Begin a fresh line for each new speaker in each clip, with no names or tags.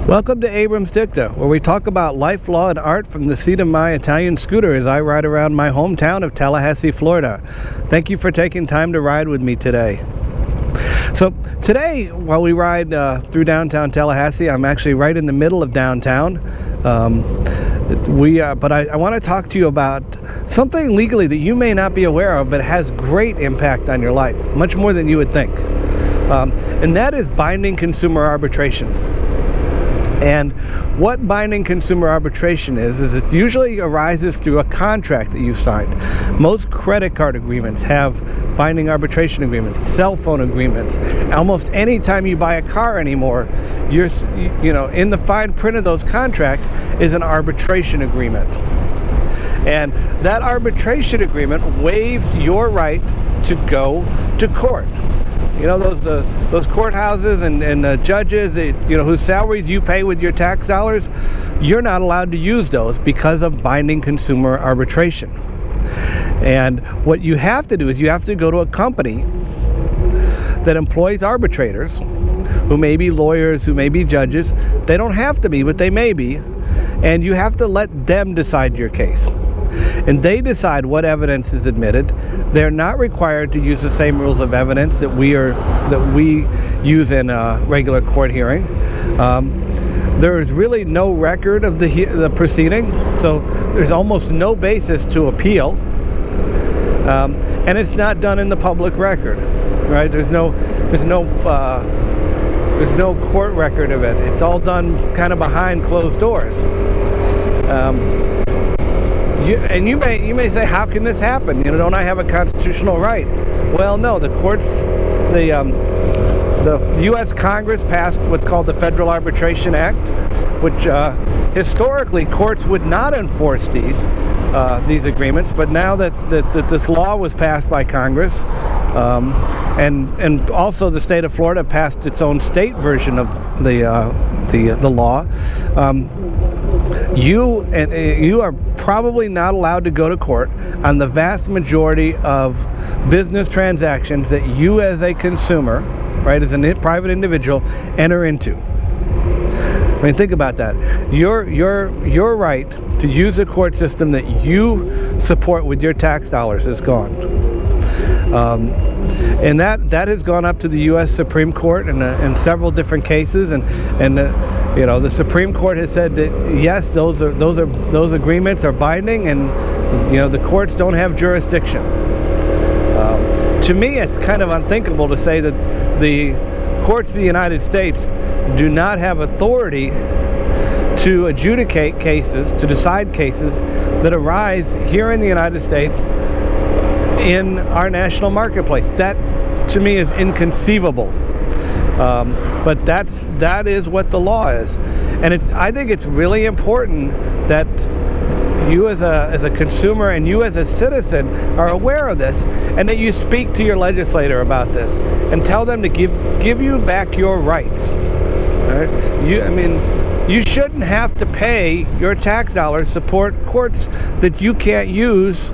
Welcome to Abrams Dicta, where we talk about life, law, and art from the seat of my Italian scooter as I ride around my hometown of Tallahassee, Florida. Thank you for taking time to ride with me today. So today, while we ride through downtown Tallahassee, I'm actually right in the middle of downtown. But I want to talk to you about something legally that you may not be aware of, but has great impact on your life, much more than you would think. And that is binding consumer arbitration. And what binding consumer arbitration is it usually arises through a contract that you've signed. Most credit card agreements have binding arbitration agreements, cell phone agreements. Almost any time you buy a car anymore, in the fine print of those contracts is an arbitration agreement. And that arbitration agreement waives your right to go to court. You know, those courthouses and judges, whose salaries you pay with your tax dollars, you're not allowed to use those because of binding consumer arbitration. And what you have to do is you have to go to a company that employs arbitrators, who may be lawyers, who may be judges. They don't have to be, but they may be. And you have to let them decide your case. And they decide what evidence is admitted. They're not required to use the same rules of evidence that we use in a regular court hearing. There is really no record of the proceeding, so there's almost no basis to appeal. And it's not done in the public record, right? There's no court record of it. It's all done kind of behind closed doors. You may say, how can this happen? Don't I have a constitutional right? Well, no. The courts, the U.S. Congress passed what's called the Federal Arbitration Act, which historically courts would not enforce these agreements. But now that this law was passed by Congress, and also the state of Florida passed its own state version of the law. You are probably not allowed to go to court on the vast majority of business transactions that you as a consumer, right, as a private individual, enter into. I mean, think about that. Your right to use a court system that you support with your tax dollars is gone. And that has gone up to the U.S. Supreme Court in several different cases, and the Supreme Court has said that yes, those agreements are binding, and the courts don't have jurisdiction. To me, it's kind of unthinkable to say that the courts of the United States do not have authority to adjudicate cases, to decide cases that arise here in the United States in our national marketplace. That, to me, is inconceivable. But that is what the law is, and I think it's really important that you as a consumer and you as a citizen are aware of this, and that you speak to your legislator about this and tell them to give you back your rights. All right? You shouldn't have to pay your tax dollars support courts that you can't use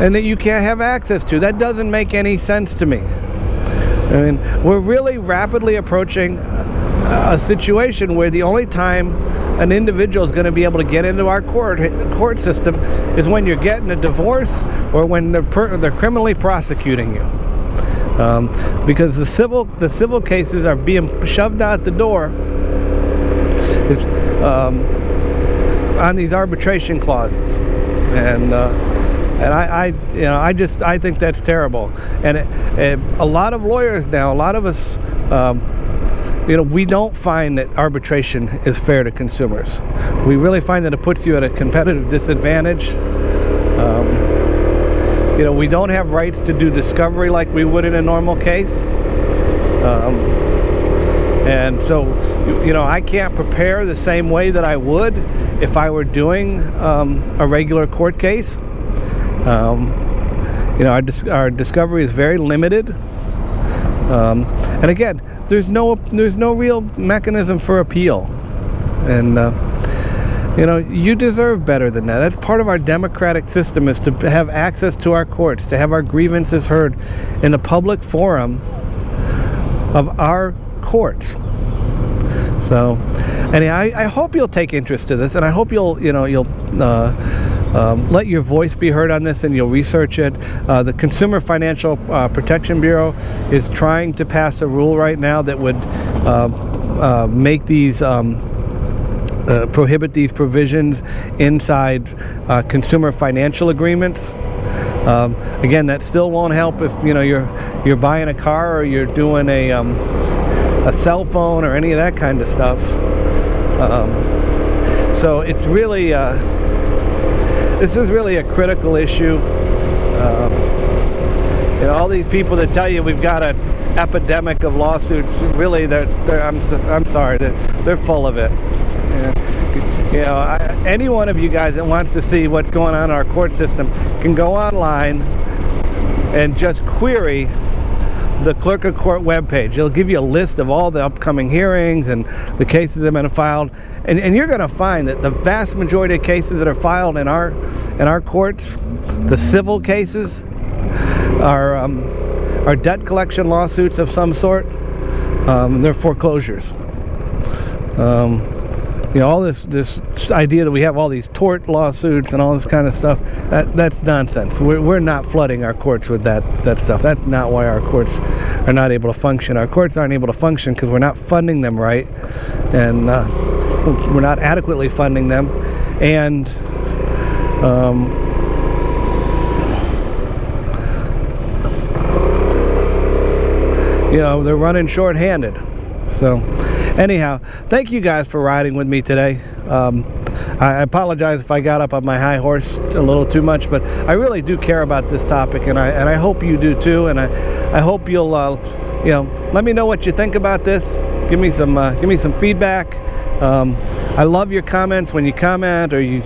and that you can't have access to. That doesn't make any sense to me. I mean, we're really rapidly approaching a situation where the only time an individual is going to be able to get into our court system is when you're getting a divorce or when they're criminally prosecuting you, because the civil cases are being shoved out the door on these arbitration clauses, and I think that's terrible. And a lot of lawyers now, a lot of us, we don't find that arbitration is fair to consumers. We really find that it puts you at a competitive disadvantage. We don't have rights to do discovery like we would in a normal case. And so, I can't prepare the same way that I would if I were doing a regular court case. Our discovery is very limited, and again, there's no real mechanism for appeal, and you deserve better than that. That's part of our democratic system, is to have access to our courts, to have our grievances heard in the public forum of our courts. So, anyhow, I hope you'll take interest to this, and I hope you'll let your voice be heard on this, and you'll research it. The Consumer Financial Protection Bureau is trying to pass a rule right now that would make these prohibit these provisions inside consumer financial agreements. Again, that still won't help if you're buying a car or you're doing a cell phone or any of that kind of stuff. So it's really this is really a critical issue. All these people that tell you we've got an epidemic of lawsuits, really, I'm sorry, they're full of it. Any one of you guys that wants to see what's going on in our court system can go online and just query the Clerk of Court webpage. It'll give you a list of all the upcoming hearings and the cases that have been filed, and you're going to find that the vast majority of cases that are filed in our courts, the civil cases, are debt collection lawsuits of some sort. They're foreclosures. All this idea that we have all these tort lawsuits and all this kind of stuff, that's nonsense. We're not flooding our courts with that stuff. That's not why our courts are not able to function. Our courts aren't able to function because we're not funding them right, and we're not adequately funding them, and they're running short-handed. So anyhow, thank you guys for riding with me today. I apologize if I got up on my high horse a little too much, but I really do care about this topic, and I hope you do too. And I hope you'll let me know what you think about this. Give me some feedback. I love your comments when you comment, or you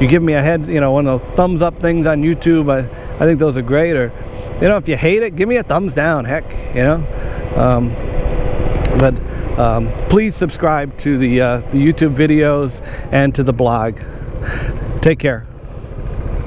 give me a head, one of those thumbs up things on YouTube. I think those are great. Or if you hate it, give me a thumbs down. Heck, but please subscribe to the YouTube videos and to the blog. Take care.